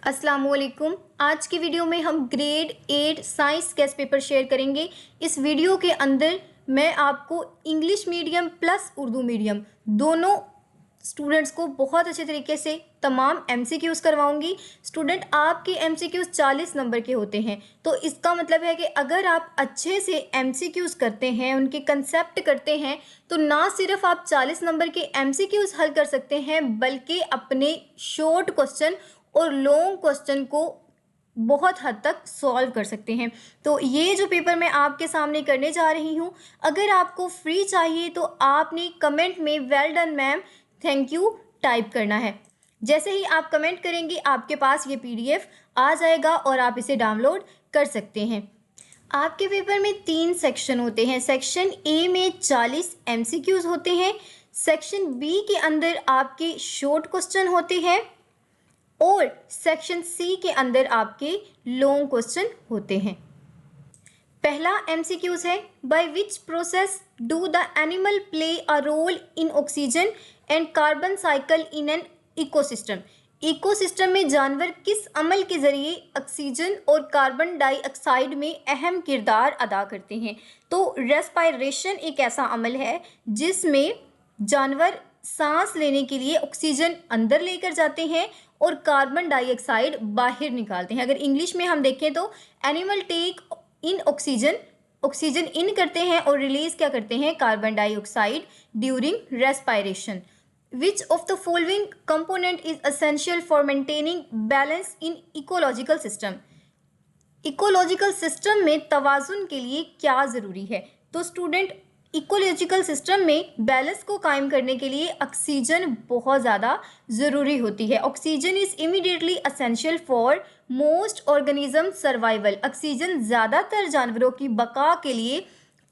अस्सलामुअलैकुम। आज की वीडियो में हम grade 8 science guest paper share करेंगे। इस वीडियो के अंदर मैं आपको English medium plus Urdu medium दोनों स्टूडेंट्स को बहुत अच्छे तरीके से तमाम एमसीक्यूज़ करवाऊंगी। स्टूडेंट, आपके एमसीक्यूज़ 40 नंबर के होते हैं, तो इसका मतलब है कि अगर आप अच्छे से एमसीक्यूज़ करते हैं, उनके कंसेप्ट करते हैं, तो ना सिर्फ आप 40 नंबर के एमसीक्यूज़ हल कर सकते हैं, बल्कि अपने शॉर्ट क्वेश्चन और लॉन्ग क्वेश्चन को बहुत हद तक सॉल्व कर सकते हैं। तो ये जो पेपर मैं आपके सामने करने जा रही हूँ, अगर आपको फ्री चाहिए तो आपने कमेंट में well done ma'am, thank you type करना है। जैसे ही आप कमेंट करेंगे आपके पास ये पीडीएफ आ जाएगा और आप इसे डाउनलोड कर सकते हैं। आपके पेपर में 3 सेक्शन होते हैं। सेक्शन ए में 40 एमसीक्यूज़ होते हैं, सेक्शन बी के अंदर आपके शॉर्ट क्वेश्चन होते हैं और सेक्शन सी के अंदर आपके लॉन्ग क्वेश्चन होते हैं। पहला एमसीक्यूज है, by which process do the animal play a role in oxygen and carbon cycle in an ecosystem. Ecosystem में जानवर किस अमल के जरिए ऑक्सीजन और कार्बन डाइऑक्साइड में अहम किरदार अदा करते हैं। तो रेस्पायरेशन एक ऐसा अमल है जिसमें जानवर सांस लेने के लिए ऑक्सीजन अंदर लेकर जाते हैं और कार्बन डाइऑक्साइड बाहर निकालते हैं। अगर इंग्लिश में हम देखें तो animal take in oxygen, oxygen in करते हैं और रिलीज क्या करते हैं, carbon dioxide during respiration. Which of the following component is essential for maintaining balance in ecological system. Ecological system में तवाजुन के लिए क्या ज़रूरी है। तो स्टूडेंट, इकोलॉजिकल सिस्टम में बैलेंस को कायम करने के लिए ऑक्सीजन बहुत ज़्यादा ज़रूरी होती है। Oxygen is immediately essential for most organism survival. Oxygen ज़्यादातर जानवरों की बका के लिए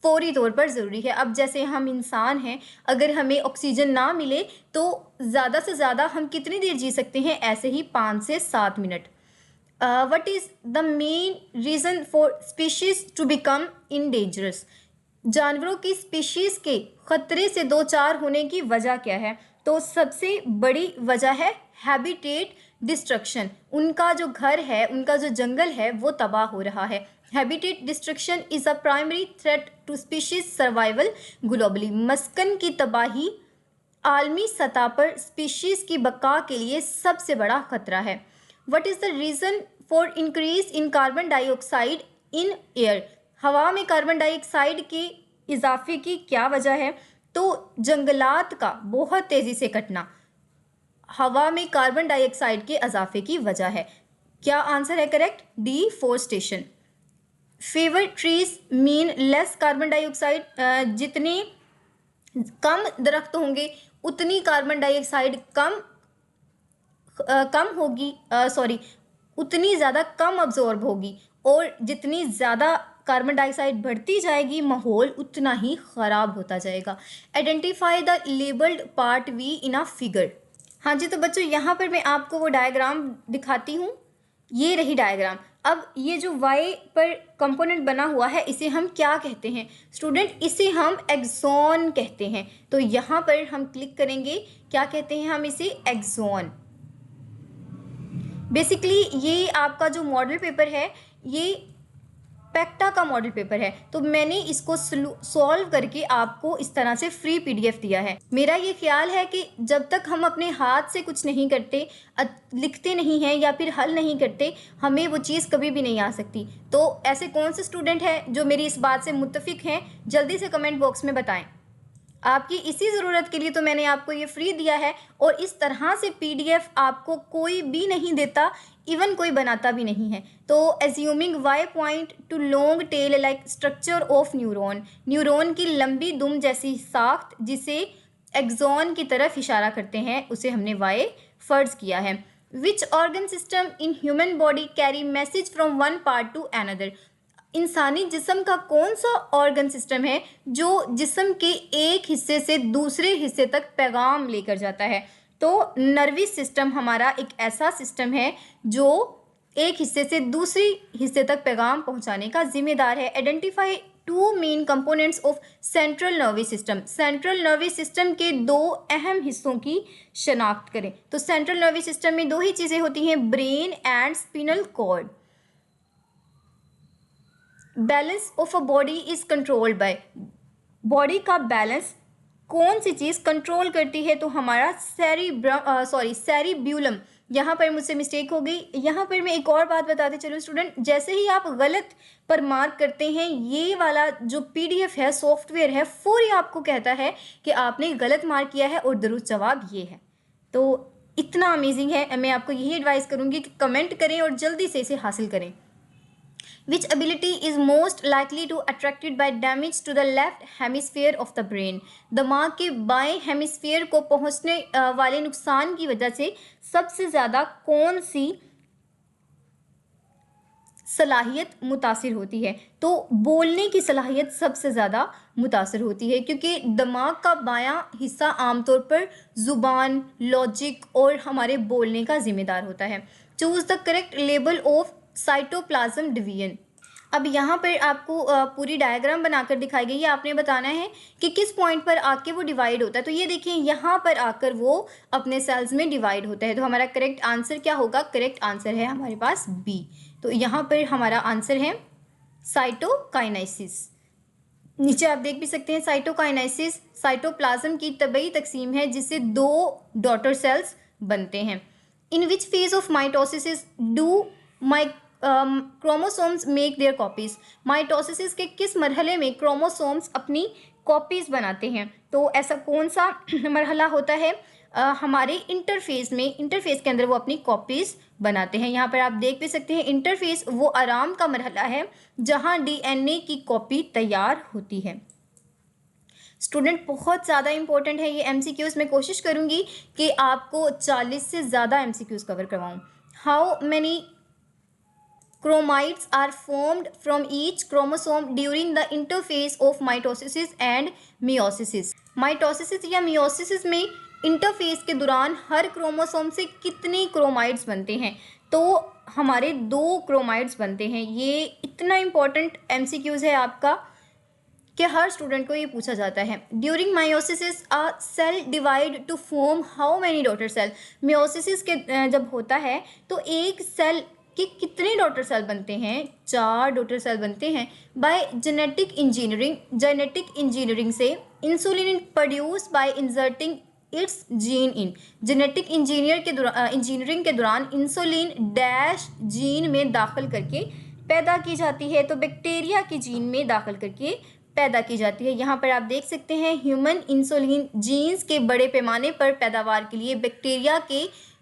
फौरी तौर पर ज़रूरी है। अब जैसे हम इंसान हैं, अगर हमें ऑक्सीजन ना मिले तो ज़्यादा से ज़्यादा हम कितनी देर जी सकते हैं, ऐसे ही 5 से 7 minute. What is the main reason for species to become endangered? जानवरों की स्पीशीज़ के ख़तरे से दो चार होने की वजह क्या है। तो सबसे बड़ी वजह है हैबिटेट डिस्ट्रक्शन। उनका जो घर है, उनका जो जंगल है, वो तबाह हो रहा है। Habitat destruction is a primary threat to species survival globally. मस्कन की तबाही आलमी सतह पर स्पीशीज़ की बका के लिए सबसे बड़ा खतरा है। What is the reason for increase in carbon dioxide in air. हवा में कार्बन डाइऑक्साइड के इजाफे की क्या वजह है। तो जंगलात का बहुत तेज़ी से कटना हवा में कार्बन डाइऑक्साइड के इजाफे की वजह है। क्या आंसर है correct, deforestation. Favour trees mean less carbon dioxide. जितने कम दरख्त होंगे उतनी कार्बन डाइऑक्साइड कम होगी, उतनी ज़्यादा कम अब्जॉर्ब होगी, और जितनी ज़्यादा कार्बन डाइऑक्साइड बढ़ती जाएगी माहौल उतना ही ख़राब होता जाएगा। Identify the labelled part we in a figure. हाँ जी, तो बच्चों यहाँ पर मैं आपको वो डायग्राम दिखाती हूँ। ये रही डायग्राम। अब ये जो वाई पर कंपोनेंट बना हुआ है, इसे हम क्या कहते हैं स्टूडेंट, इसे हम एक्सॉन कहते हैं। तो यहाँ पर हम क्लिक करेंगे, क्या कहते हैं हम इसे, एक्सॉन। बेसिकली ये आपका जो मॉडल पेपर है, ये पैक्टा का मॉडल पेपर है। तो मैंने इसको सॉल्व करके आपको इस तरह से फ्री पीडीएफ दिया है। मेरा ये ख्याल है कि जब तक हम अपने हाथ से कुछ नहीं करते, लिखते नहीं हैं या फिर हल नहीं करते, हमें वो चीज़ कभी भी नहीं आ सकती। तो ऐसे कौन से स्टूडेंट हैं जो मेरी इस बात से मुत्तफिक हैं, जल्दी से कमेंट बॉक्स में बताएं। आपकी इसी ज़रूरत के लिए तो मैंने आपको ये फ्री दिया है, और इस तरह से पीडीएफ आपको कोई भी नहीं देता, इवन कोई बनाता भी नहीं है। तो assuming Y point to long tail like structure of neuron. Neuron की लंबी दुम जैसी साख्त जिसे एक्सॉन की तरफ इशारा करते हैं, उसे हमने वाई फर्ज किया है। Which organ system in human body carry message from one part two another. इंसानी जिस्म का कौन सा ऑर्गन सिस्टम है जो जिस्म के एक हिस्से से दूसरे हिस्से तक पैगाम लेकर जाता है। तो नर्वस सिस्टम हमारा एक ऐसा सिस्टम है जो एक हिस्से से दूसरी हिस्से तक पैगाम पहुंचाने का जिम्मेदार है। Identify two main components of central nervous system. Central nervous system के दो अहम हिस्सों की शनाख्त करें। तो सेंट्रल नर्वस सिस्टम में दो ही चीज़ें होती हैं, brain and spinal cord. Balance of a body is controlled by, body का बैलेंस कौन सी चीज़ कंट्रोल करती है? तो हमारा सेरिब्यूलम। यहाँ पर मुझसे मिस्टेक हो गई। यहाँ पर मैं एक और बात बताते चलूँ स्टूडेंट, जैसे ही आप गलत पर मार्क करते हैं, ये वाला जो PDF है, सॉफ्टवेयर है, फौरी आपको कहता है कि आपने गलत मार्क किया है और दुरुस्त जवाब ये है। तो इतना अमेजिंग है। मैं आपको यही एडवाइस करूँगी कि कमेंट करें और जल्दी से इसे हासिल करें। Which ability is most likely to attracted by damage to the left hemisphere of the brain? दिमाग के बाएं हेमिस्फीयर को पहुंचने वाले नुकसान की वजह से सबसे ज़्यादा कौन सी सलाहियत मुतासिर होती है? तो बोलने की सलाहियत सबसे ज़्यादा मुतासिर होती है, क्योंकि दिमाग का बायां हिस्सा आमतौर पर ज़ुबान, लॉजिक और हमारे बोलने का जिम्मेदार होता है। Choose the correct label of cytoplasm division. अब यहाँ पर आपको पूरी डायग्राम बनाकर दिखाई गई है। आपने बताना है कि किस पॉइंट पर आके वो डिवाइड होता है। तो ये देखिए, यहाँ पर आकर वो अपने सेल्स में डिवाइड होता है। तो हमारा करेक्ट आंसर क्या होगा? करेक्ट आंसर है हमारे पास B। तो यहाँ पर हमारा आंसर है साइटोकाइनेसिस। नीचे आप देख भी सकते हैं, साइटोकाइनेसिस साइटोप्लाज्म की तबई तकसीम है जिससे दो डॉटर सेल्स बनते हैं। In which phase of mitosis do chromosomes make their copies? Mitosis के किस मरहले में क्रोमोसोम्स अपनी कॉपीज बनाते हैं? तो ऐसा कौन सा मरहला होता है? हमारे इंटरफेस में, इंटरफेस के अंदर वो अपनी कॉपीज बनाते हैं। यहाँ पर आप देख भी सकते हैं, इंटरफेस वो आराम का मरहला है जहाँ DNA की कॉपी तैयार होती है। स्टूडेंट बहुत ज़्यादा इंपॉर्टेंट है ये MCQs। मैं कोशिश करूँगी कि आपको 40 से ज़्यादा MCQs कवर करवाऊँ। How many chromides are formed from each chromosome during the interphase of mitosis and meiosis? Mitosis या मियोसिस में इंटरफेस के दौरान हर क्रोमोसोम से कितने क्रोमाइड्स बनते हैं? तो हमारे 2 क्रोमाइड्स बनते हैं। ये इतना इम्पोर्टेंट MCQs है आपका कि हर स्टूडेंट को ये पूछा जाता है। During meiosis a cell divide to form how many daughter cell? Meiosis के जब होता है तो एक सेल कि कितने डॉटर सेल बनते हैं? 4 डॉटर सेल बनते हैं। बाय जेनेटिक इंजीनियरिंग से insulin produce by inserting it's gene in. Genetic engineering के दौरान इंसुलिन डैश जीन में दाखिल करके पैदा की जाती है। तो बैक्टीरिया की जीन में दाखिल करके पैदा की जाती है। यहाँ पर आप देख सकते हैं, ह्यूमन इंसुलिन जीन्स के बड़े पैमाने पर पैदावार के लिए बैक्टीरिया के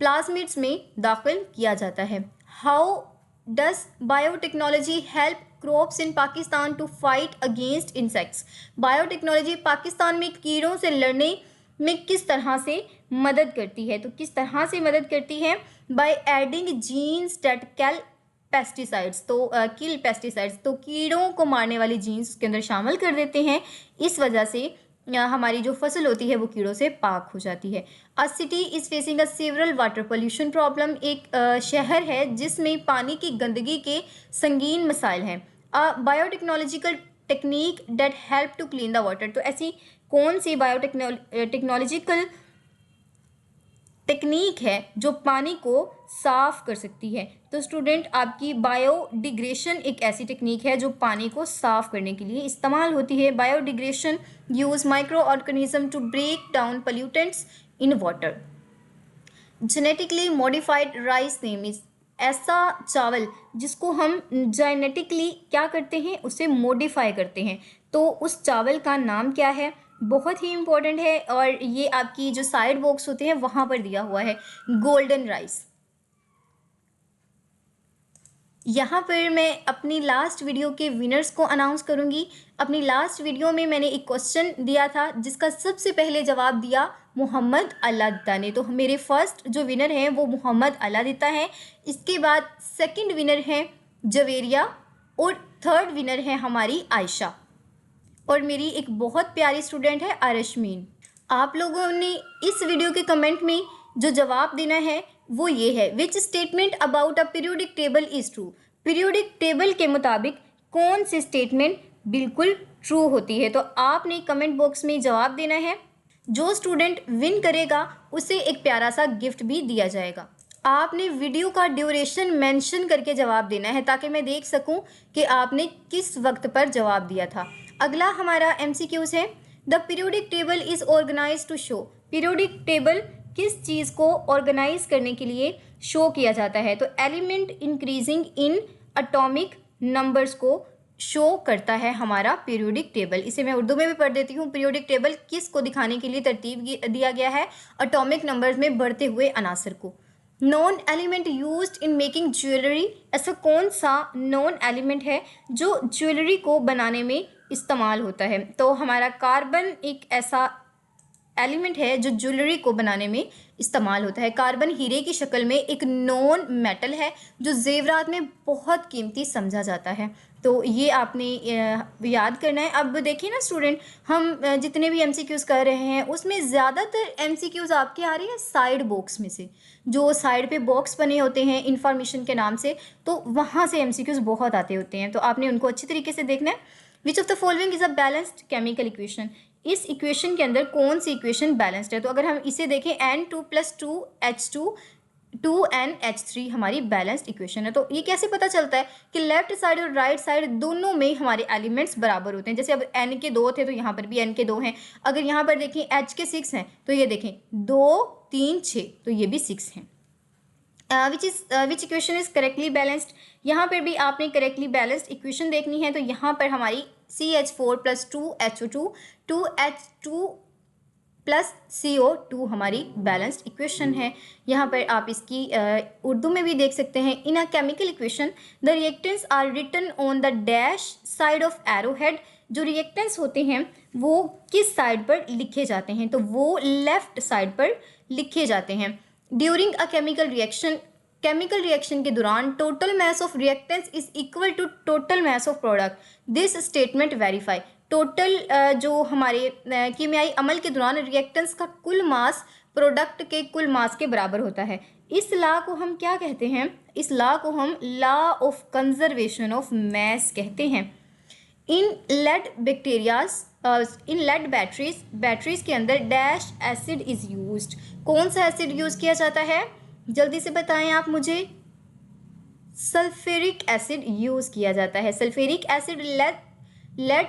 प्लाज्मिड्स में दाखिल किया जाता है। How does biotechnology help crops in Pakistan to fight against insects? Biotechnology Pakistan में कीड़ों से लड़ने में किस तरह से मदद करती है? तो किस तरह से मदद करती है? By adding genes that kill pesticides. तो किल पेस्टिसाइड्स, तो कीड़ों को मारने वाली जीन्स उसके अंदर शामिल कर देते हैं। इस वजह से हमारी जो फसल होती है वो कीड़ों से पाक हो जाती है। अ city is facing a several water pollution problem. एक शहर है जिसमें पानी की गंदगी के संगीन मसाइल हैं। A biotechnological technique that help to clean the water. तो ऐसी कौन सी बायोटेक्नोलॉजिकल टेक्निक है जो पानी को साफ़ कर सकती है? तो स्टूडेंट आपकी बायोडिग्रेशन एक ऐसी टेक्निक है जो पानी को साफ़ करने के लिए इस्तेमाल होती है। Biodegradation use microorganism to break down pollutants in water. Genetically modified rice name is. ऐसा चावल जिसको हम जेनेटिकली क्या करते हैं, उसे मॉडिफाई करते हैं, तो उस चावल का नाम क्या है? बहुत ही इम्पोर्टेंट है और ये आपकी जो साइड बॉक्स होते हैं वहाँ पर दिया हुआ है, गोल्डन राइस। यहाँ पर मैं अपनी लास्ट वीडियो के विनर्स को अनाउंस करूँगी। अपनी लास्ट वीडियो में मैंने एक क्वेश्चन दिया था जिसका सबसे पहले जवाब दिया मोहम्मद अलादिता ने। तो मेरे फर्स्ट जो विनर हैं वो मोहम्मद अलादिता हैं। इसके बाद सेकंड विनर है जवेरिया और थर्ड विनर है हमारी आयशा। और मेरी एक बहुत प्यारी स्टूडेंट है अरशमीन। आप लोगों ने इस वीडियो के कमेंट में जो जवाब देना है वो ये है, which statement about a periodic table is true. Periodic table के मुताबिक कौन सी स्टेटमेंट बिल्कुल ट्रू होती है। तो आपने कमेंट बॉक्स में जवाब देना है। जो स्टूडेंट विन करेगा उसे एक प्यारा सा गिफ्ट भी दिया जाएगा। आपने वीडियो का ड्यूरेशन मेंशन करके जवाब देना है ताकि मैं देख सकूं कि आपने किस वक्त पर जवाब दिया था। अगला हमारा MCQs है। The periodic table is organise to show. Periodic table किस चीज़ को ऑर्गेनाइज करने के लिए शो किया जाता है। तो element increasing in atomic numbers को शो करता है हमारा पीरियोडिक टेबल। इसे मैं उर्दू में भी पढ़ देती हूँ। पीरियोडिक टेबल किस को दिखाने के लिए तरतीब दिया गया है, एटॉमिक नंबर्स में बढ़ते हुए अनासर को। Non element used in making jewellery. ऐसा कौन सा नॉन एलिमेंट है जो ज्वेलरी को बनाने में इस्तेमाल होता है। तो हमारा कार्बन एक ऐसा एलिमेंट है जो ज्वेलरी को बनाने में इस्तेमाल होता है। कार्बन हीरे की शक्ल में एक नॉन मेटल है जो जेवरात में बहुत कीमती समझा जाता है। तो ये आपने याद करना है। अब देखिए ना स्टूडेंट, हम जितने भी MCQs कर रहे हैं उसमें ज़्यादातर MCQs आपके आ रहे हैं साइड बॉक्स में से, जो साइड पे बॉक्स बने होते हैं इंफॉर्मेशन के नाम से, तो वहाँ से MCQs बहुत आते होते हैं। तो आपने उनको अच्छी तरीके से देखना है। Which of the following is a balanced chemical equation. इस इक्वेशन के अंदर कौन सी इक्वेशन बैलेंस्ड है। तो अगर हम इसे देखें N2 + 2H2 2NH3 हमारी बैलेंस्ड इक्वेशन है। तो ये कैसे पता चलता है कि लेफ्ट साइड और राइट साइड दोनों में हमारे एलिमेंट्स बराबर होते हैं। जैसे अब N के 2 थे तो यहाँ पर भी N के 2 हैं। अगर यहाँ पर देखें H के 6 हैं तो ये देखें 2 3 6 तो ये भी 6 हैं। विच इक्वेशन इज करेक्टली बैलेंस्ड। यहाँ पर भी आपने करेक्टली बैलेंस्ड इक्वेशन देखनी है। तो यहाँ पर हमारी CH4 + 2HO2 2H2 + CO2 हमारी बैलेंस्ड इक्वेशन है। यहाँ पर आप इसकी उर्दू में भी देख सकते हैं। In a chemical equation the reactants are written on the dash side of arrow head. जो रिएक्टेंट्स होते हैं वो किस साइड पर लिखे जाते हैं। तो वो लेफ्ट साइड पर लिखे जाते हैं। ड्यूरिंग अ केमिकल रिएक्शन के दौरान total mass of reactants is equal to total mass of product. This statement verify. Total जो हमारे कीमियाई अमल के दौरान रिएक्टेंट्स का कुल मास प्रोडक्ट के कुल मास के बराबर होता है। इस लॉ को हम क्या कहते हैं। इस लॉ को हम law of conservation of mass कहते हैं। इन लेड बैटरीज के अंदर डैश एसिड इज यूज्ड। कौन सा एसिड यूज किया जाता है, जल्दी से बताएं आप मुझे। सल्फ्यूरिक एसिड यूज किया जाता है। Sulphuric acid lead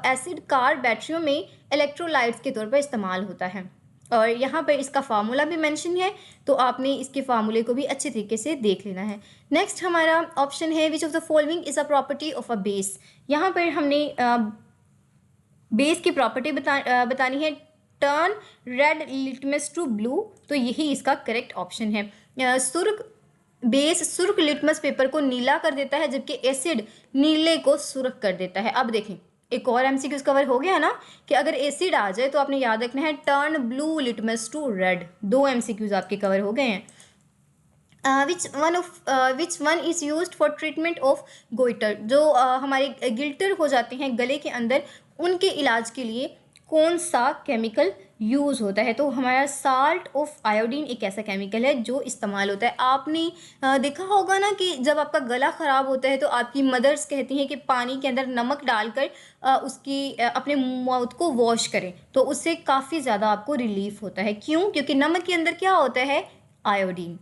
acid car बैटरियों में इलेक्ट्रोलाइट्स के तौर पर इस्तेमाल होता है। और यहाँ पर इसका फार्मूला भी मेंशन है, तो आपने इसके फार्मूले को भी अच्छे तरीके से देख लेना है। नेक्स्ट हमारा ऑप्शन है which of the following is a property of a base. यहाँ पर हमने बेस की प्रॉपर्टी बतानी है। Turn red litmus to blue, तो यही इसका करेक्ट ऑप्शन है। सुर्ख लिटमस पेपर को नीला कर देता है जबकि एसिड नीले को सुर्ख कर देता है। अब देखें एक और MCQs कवर हो गया ना कि अगर एसिड आ जाए तो आपने याद रखना है turn blue litmus to red. 2 MCQs आपके कवर हो गए हैं। Which one is used for treatment of goitre. जो हमारे गिल्टर हो जाते हैं गले के अंदर, उनके इलाज के लिए कौन सा केमिकल यूज़ होता है। तो हमारा साल्ट ऑफ आयोडीन एक ऐसा केमिकल है जो इस्तेमाल होता है। आपने देखा होगा ना कि जब आपका गला ख़राब होता है तो आपकी मदर्स कहती हैं कि पानी के अंदर नमक डालकर अपने माउथ को वॉश करें, तो उससे काफ़ी ज़्यादा आपको रिलीफ होता है। क्यों? क्योंकि नमक के अंदर क्या होता है, iodine.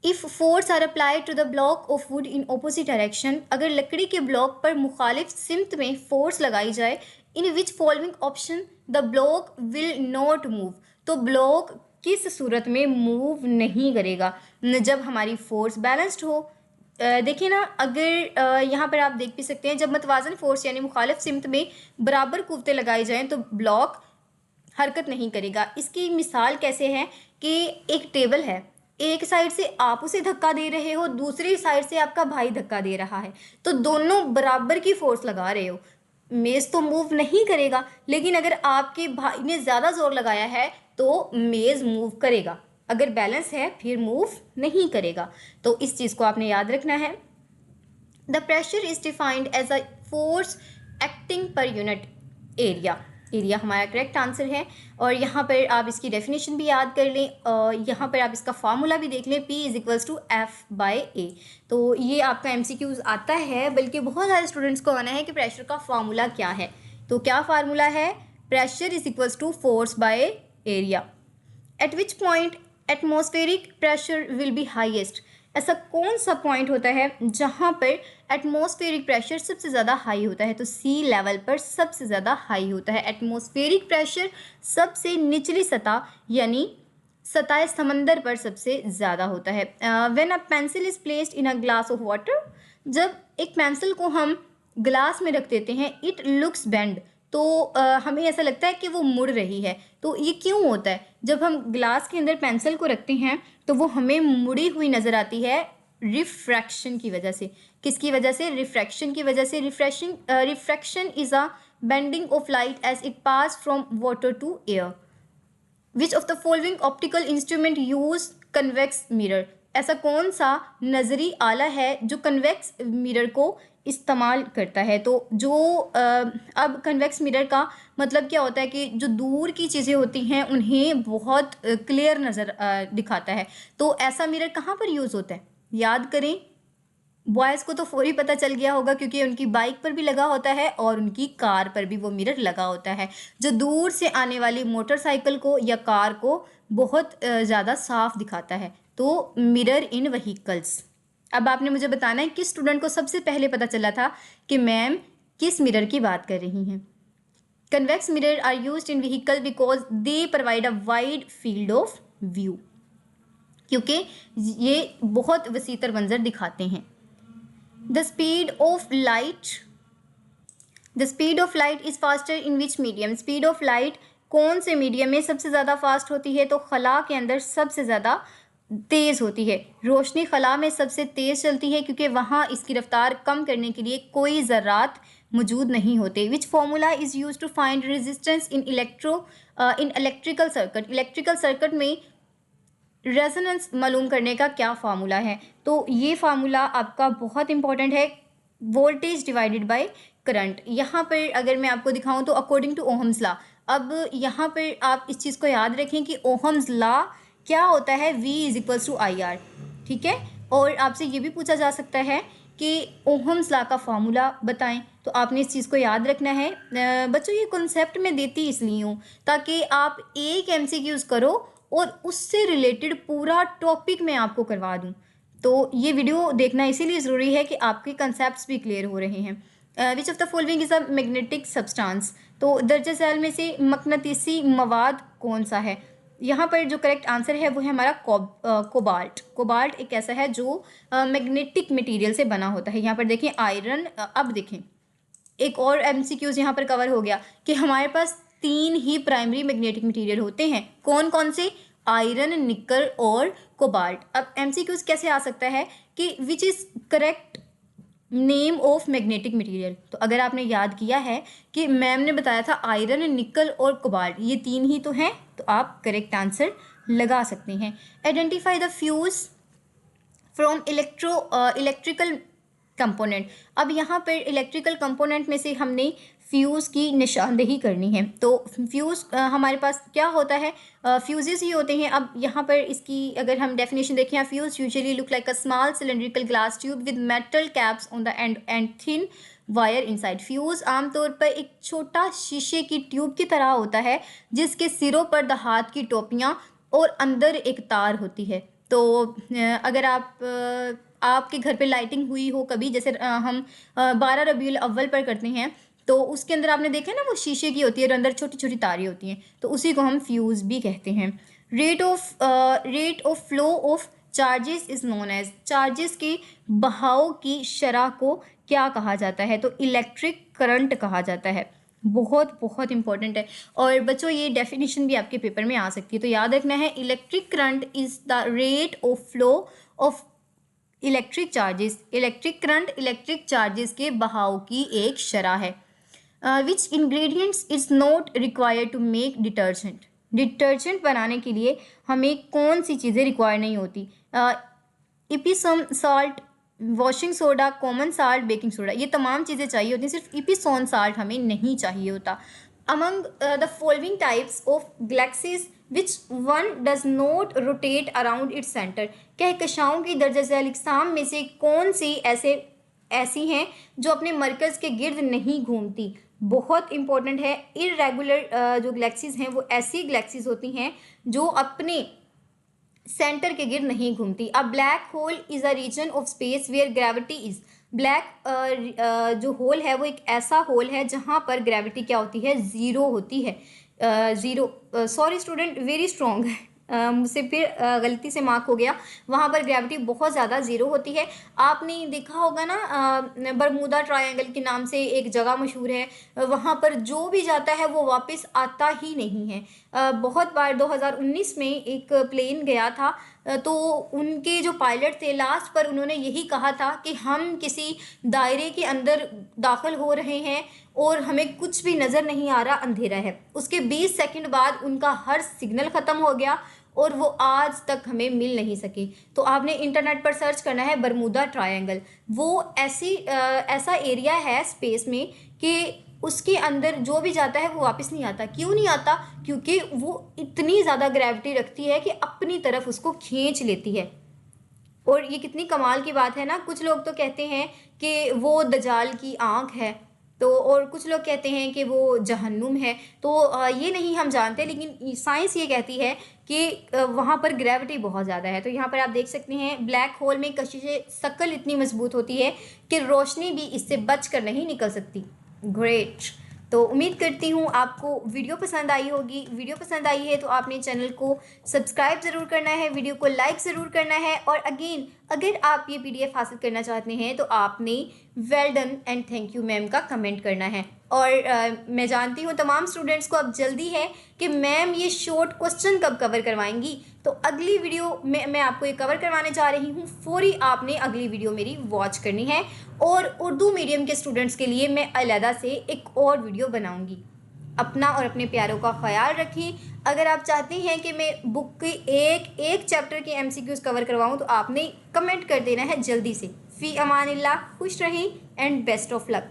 If force are applied to the block of wood in opposite direction. अगर लकड़ी के ब्लॉक पर मुखालिफ सिमत में फोर्स लगाई जाए, in which following option the block will not move. तो ब्लॉक किस सूरत में मूव नहीं करेगा, जब हमारी फोर्स बैलेंस्ड हो। देखिए ना, अगर यहाँ पर आप देख भी सकते हैं जब मतवाजन फोर्स यानी मुखालिफ सिमत में बराबर कुव्वतें लगाई जाएँ तो ब्लॉक हरकत नहीं करेगा। इसकी मिसाल कैसे है कि एक टेबल है, एक साइड से आप उसे धक्का दे रहे हो, दूसरी साइड से आपका भाई धक्का दे रहा है, तो दोनों बराबर की फोर्स लगा रहे हो, मेज़ तो मूव नहीं करेगा। लेकिन अगर आपके भाई ने ज़्यादा जोर लगाया है तो मेज़ मूव करेगा, अगर बैलेंस है फिर मूव नहीं करेगा। तो इस चीज़ को आपने याद रखना है। The pressure is defined as a force acting per unit area. Area हमारा करेक्ट आंसर है। और यहाँ पर आप इसकी डेफिनेशन भी याद कर लें, यहाँ पर आप इसका फार्मूला भी देख लें, P = F/A। तो ये आपका MCQs आता है, बल्कि बहुत सारे स्टूडेंट्स को आना है कि प्रेशर का फार्मूला क्या है। तो क्या फार्मूला है? Pressure = force by area. Eight which point atmospheric pressure will be highest? ऐसा कौन सा पॉइंट होता है जहाँ पर एटमॉस्फेरिक प्रेशर सबसे ज़्यादा हाई होता है? तो सी लेवल पर सबसे ज़्यादा हाई होता है एटमॉस्फेरिक प्रेशर। सबसे निचली सतह यानी सतह समंदर पर सबसे ज़्यादा होता है। When a pencil is placed in a glass of water, जब एक पेंसिल को हम ग्लास में रख देते हैं, इट लुक्स बेंड, तो हमें ऐसा लगता है कि वो मुड़ रही है। तो ये क्यों होता है? जब हम ग्लास के अंदर पेंसिल को रखते हैं तो वो हमें मुड़ी हुई नज़र आती है रिफ्रैक्शन की वजह से। किसकी वजह से? रिफ्रैक्शन की वजह से। Refraction is a bending of light as it pass from water to air. Which of the following optical instrument use convex mirror? ऐसा कौन सा नज़री आला है जो कन्वेक्स मिरर को इस्तेमाल करता है? तो जो अब कन्वेक्स मिरर का मतलब क्या होता है कि जो दूर की चीज़ें होती हैं उन्हें बहुत क्लियर नज़र दिखाता है। तो ऐसा मिरर कहाँ पर यूज़ होता है? याद करें। बॉयज़ को तो फौरी पता चल गया होगा, क्योंकि उनकी बाइक पर भी लगा होता है और उनकी कार पर भी वो मिरर लगा होता है, जो दूर से आने वाली मोटरसाइकिल को या कार को बहुत ज़्यादा साफ दिखाता है। तो मिरर इन व्हीकल्स। अब आपने मुझे बताना है किस स्टूडेंट को सबसे पहले पता चला था कि मैम किस मिरर की बात कर रही हैं। Convex mirror are used in vehicle because they provide a wide field of view, क्योंकि ये बहुत वसीतर मंजर दिखाते हैं। The speed of light is faster in which medium? Speed of light कौन से मीडियम में सबसे ज़्यादा फास्ट होती है? तो खला के अंदर सबसे ज़्यादा तेज़ होती है। रोशनी खला में सबसे तेज़ चलती है क्योंकि वहाँ इसकी रफ्तार कम करने के लिए कोई ज़रात मौजूद नहीं होते। Which formula is use to find resistance in electrical circuit? Electrical circuit में रेजोनेंस मालूम करने का क्या फार्मूला है? तो ये फार्मूला आपका बहुत इंपॉर्टेंट है, वोल्टेज डिवाइडेड बाय करंट। यहाँ पर अगर मैं आपको दिखाऊं तो अकॉर्डिंग टू ओहम्स लॉ। अब यहाँ पर आप इस चीज़ को याद रखें कि ओहम्स लॉ क्या होता है? V = IR, ठीक है। और आपसे ये भी पूछा जा सकता है कि ओहम्स लॉ का फार्मूला बताएं, तो आपने इस चीज़ को याद रखना है। बच्चों ये कॉन्सेप्ट मैं देती इसलिए हूँ ताकि आप एक MCQs करो और उससे रिलेटेड पूरा टॉपिक मैं आपको करवा दूँ। तो ये वीडियो देखना इसीलिए ज़रूरी है कि आपके कंसेप्ट्स भी क्लियर हो रहे हैं। विच of the following is a magnetic substance? तो दर्जा सैल में से मकनातीसी मवाद कौन सा है? यहाँ पर जो करेक्ट आंसर है वो है हमारा कोबाल्ट। कोबाल्ट एक ऐसा है जो मैग्नेटिक मटेरियल से बना होता है। यहाँ पर देखें आयरन। अब देखें एक और MCQs यहाँ पर कवर हो गया कि हमारे पास 3 ही प्राइमरी मैग्नेटिक मटेरियल होते हैं। कौन कौन से? आयरन, निकल और कोबाल्ट। अब MCQs कैसे आ सकता है कि which is correct name of magnetic material? तो अगर आपने याद किया है कि मैम ने बताया था आयरन, निकल और कोबाल्ट, ये 3 ही तो हैं, तो आप करेक्ट आंसर लगा सकते हैं। Identify the fuse from electrical component. अब यहाँ पर इलेक्ट्रिकल कंपोनेंट में से हमने फ्यूज़ की निशानदेही करनी है। तो फ्यूज़ हमारे पास क्या होता है? फ्यूजेस ही होते हैं। अब यहाँ पर इसकी अगर हम डेफिनेशन देखें, fuse usually look like a small cylindrical glass tube with metal caps on the end thin wire inside. Fuse आमतौर पर एक छोटा शीशे की ट्यूब की तरह होता है जिसके सिरों पर दहात की टोपियाँ और अंदर एक तार होती है। तो अगर आपके घर पे लाइटिंग हुई हो कभी, जैसे हम 12 रबीउल अव्वल पर करते हैं, तो उसके अंदर आपने देखा ना वो शीशे की होती है और अंदर छोटी छोटी तारें होती हैं, तो उसी को हम फ्यूज़ भी कहते हैं। Rate of flow of charges is known as. Charges के बहाव की शरह को क्या कहा जाता है? तो इलेक्ट्रिक करंट कहा जाता है। बहुत बहुत इंपॉर्टेंट है। और बच्चों ये डेफिनेशन भी आपके पेपर में आ सकती है, तो याद रखना है electric current is the rate of flow of electric charges. Electric current electric charges के बहाव की एक शरह है। Which ingredients is not required to make detergent? Detergent बनाने के लिए हमें कौन सी चीज़ें रिक्वायर नहीं होती? Epsom salt, washing soda, common salt, baking soda, ये तमाम चीज़ें चाहिए होती हैं, सिर्फ इपिसोन साल्ट हमें नहीं चाहिए होता। among the following types of galaxies which one does not rotate around its center। कहकशाओं की दर्जा झेल अक़साम में से कौन सी ऐसी हैं जो अपने मरकज़ के गिर्द नहीं घूमती। बहुत इंपॉर्टेंट है। इरेगुलर जो गैलेक्सीज हैं वो ऐसी गैलेक्सीज होती हैं जो अपने सेंटर के गिर्द नहीं घूमती। A black hole is a region of space where gravity is. Black जो होल है वो एक ऐसा होल है जहाँ पर ग्रेविटी क्या होती है, ज़ीरो होती है। Zero, sorry student, very strong है, मुझसे फिर गलती से मार्क हो गया। वहाँ पर ग्रेविटी बहुत ज़्यादा ज़ीरो होती है। आपने देखा होगा ना, बरमूदा ट्रायंगल के नाम से एक जगह मशहूर है, वहाँ पर जो भी जाता है वो वापस आता ही नहीं है। बहुत बार 2019 में एक प्लेन गया था, तो उनके जो पायलट थे लास्ट पर उन्होंने यही कहा था कि हम किसी दायरे के अंदर दाखिल हो रहे हैं और हमें कुछ भी नज़र नहीं आ रहा, अंधेरा है। उसके 20 सेकंड बाद उनका हर सिग्नल ख़त्म हो गया और वो आज तक हमें मिल नहीं सके। तो आपने इंटरनेट पर सर्च करना है बरमूदा ट्रायंगल। वो ऐसा एरिया है स्पेस में कि उसके अंदर जो भी जाता है वो वापस नहीं आता। क्यों नहीं आता? क्योंकि वो इतनी ज़्यादा ग्रेविटी रखती है कि अपनी तरफ उसको खींच लेती है। और ये कितनी कमाल की बात है ना। कुछ लोग तो कहते हैं कि वो दजाल की आँख है, तो और कुछ लोग कहते हैं कि वो जहन्नुम है। तो ये नहीं हम जानते, लेकिन साइंस ये कहती है कि वहाँ पर ग्रेविटी बहुत ज़्यादा है। तो यहाँ पर आप देख सकते हैं ब्लैक होल में कशिशे शकल इतनी मजबूत होती है कि रोशनी भी इससे बच कर नहीं निकल सकती। ग्रेट। तो उम्मीद करती हूँ आपको वीडियो पसंद आई होगी। वीडियो पसंद आई है तो आपने चैनल को सब्सक्राइब ज़रूर करना है, वीडियो को लाइक ज़रूर करना है। और अगेन, अगर आप ये PDF हासिल करना चाहते हैं तो आपने well done and thank you ma'am का कमेंट करना है। और मैं जानती हूँ तमाम स्टूडेंट्स को अब जल्दी है कि मैम ये शॉर्ट क्वेश्चन कब कवर करवाएंगी। तो अगली वीडियो में मैं आपको ये कवर करवाने जा रही हूँ। फौरी आपने अगली वीडियो मेरी वॉच करनी है। और उर्दू मीडियम के स्टूडेंट्स के लिए मैं अलहदा से एक और वीडियो बनाऊँगी। अपना और अपने प्यारों का ख्याल रखें। अगर आप चाहते हैं कि मैं बुक के एक चैप्टर के MCQs कवर करवाऊँ तो आपने कमेंट कर देना है जल्दी से। फ़ी अमानिल्लाह, खुश रहें एंड बेस्ट ऑफ लक।